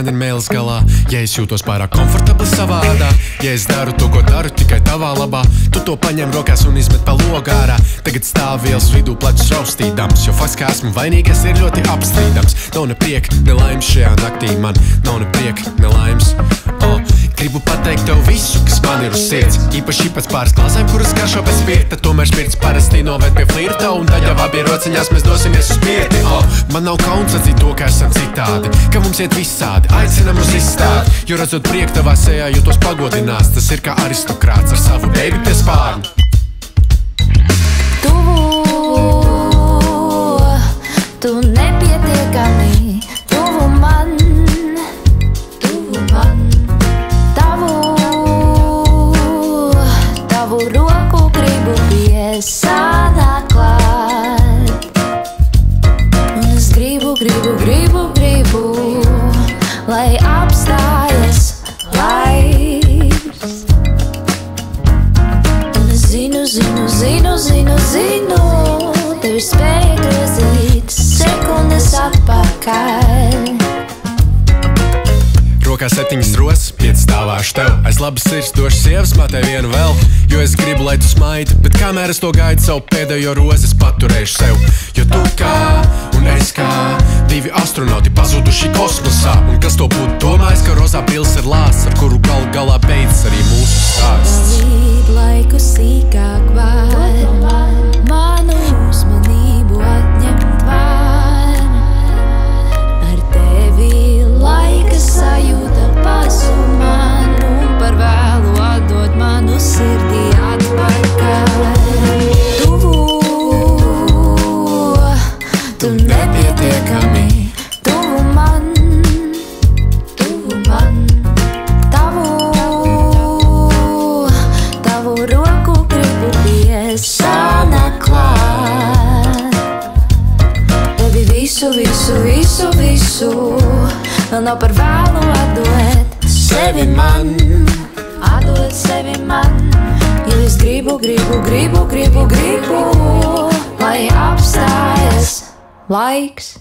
man ir mēls galā. Ja es jūtos pārāk komfortabli savādā, ja es daru to, ko daru tikai tavā labā, tu to paņem rokās un izmet pa logu ārā. Tagad stāv ielas vidū plecus raustīdams, jo fakts, kā esmu vainīgs, ir ļoti apstrīdams. Nav ne prieka, ne laimes šajā naktī man, nav ne prieka, ne laimes. Gribu pateikt tev visu, kas man ir uz sirds, īpaši pēc pāris klāsēm, kuras garšo bez spirta. Tomēr spirts parasti novērt pie flirta, un tad jau abi rociņās mēs dosimies uz pirti. Man nav kauns atzīt to, ka esam citādi, ka mums iet visādi, aicinam uz izstādi. Jo redzot prieku tavā sejā, jūtos pagodināts. Tas ir kā aristokrāts ar savu baby pie spārna. Tu nepietiekami tuvu man, tavu roku gribu piesādāt klāt. Un es gribu, lai apstājas laiks. Un es zinu, tev ir spēja grozīt sekundes atpakaļ. Rokā 7 rosas, 5 stāvāšu tev. Aiz labas sirds došu sievas mātei vienu vēl, jo es gribu, lai tu smaidi. Bet kamēr es to gaidu, savu pēdējo rozi es paturēšu sev. Jo tu kā un es kā divi astronauti pazuduši kosmosā. Un kas to būtu domājis, ka rozā pils ir lāsts, ar kuru gal galā beidzas arī mūsu stāsts. Līd laiku sīkāk var, manu uzmanību atņemt var. Ar tevi laika sajūta pazuman, un par vēlu atdot manu sirdī atpakaļ. Tu nepietiekami tuvu man, tavu roku gribu piesādāt klāt. Tevi visu, vēl nav par vēlu atdot sevi man, jo es gribu, lai apstājas laiks.